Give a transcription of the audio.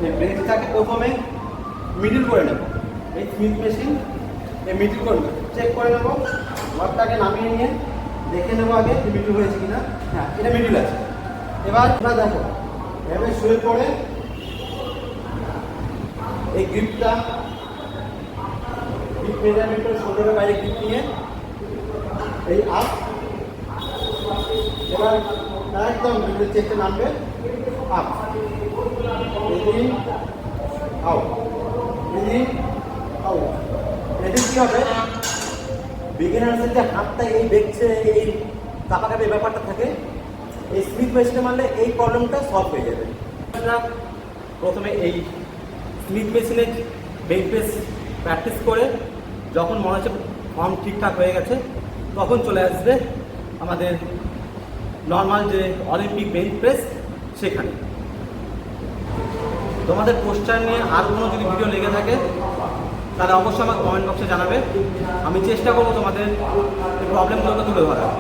এই ব্রেঞ্চটাকে প্রথমে মিডিল করে নেব, এই স্মিথ মেশিন এই মিডিল করে নেব, চেক করে নেব, রডটাকে নামিয়ে নিয়ে দেখে নেবো আগে যে মিডিল হয়েছে কিনা। হ্যাঁ, এটা মিডিল আছে। এবার তোমরা দেখো এভাবে শুয়ে পড়ে এই গ্রিপটা গ্রিপ মেজারমেন্টের শোল্ডারের বাইরে গ্রিপ নিয়ে এই আপ, এবার একদম মিডিলের চেকটা নামবে, আপ, এদিন আউট, এদিন আউট। এদিন কী হবে, বিগিনার্সের যে হাতটা এই দেখছে, এই কাপাকাপি ব্যাপারটা থাকে, এই স্মিথ মেশিনে মারলে এই প্রবলেমটা সলভ হয়ে যাবে। প্রথমে এই স্মিথ মেশিনে বেঞ্চ প্রেস প্র্যাকটিস করে যখন মনে হচ্ছে ফর্ম ঠিকঠাক হয়ে গেছে, তখন চলে আসবে আমাদের নর্মাল যে অলিম্পিক বেঞ্চ প্রেস সেখানে। তোমাদের পোস্টার নিয়ে আর কোনো যদি ভিডিও লেগে থাকে তাহলে অবশ্যই আমাকে কমেন্ট বক্সে জানাবে, আমি চেষ্টা করবো তোমাদের প্রবলেমগুলোকে তুলে ধরার।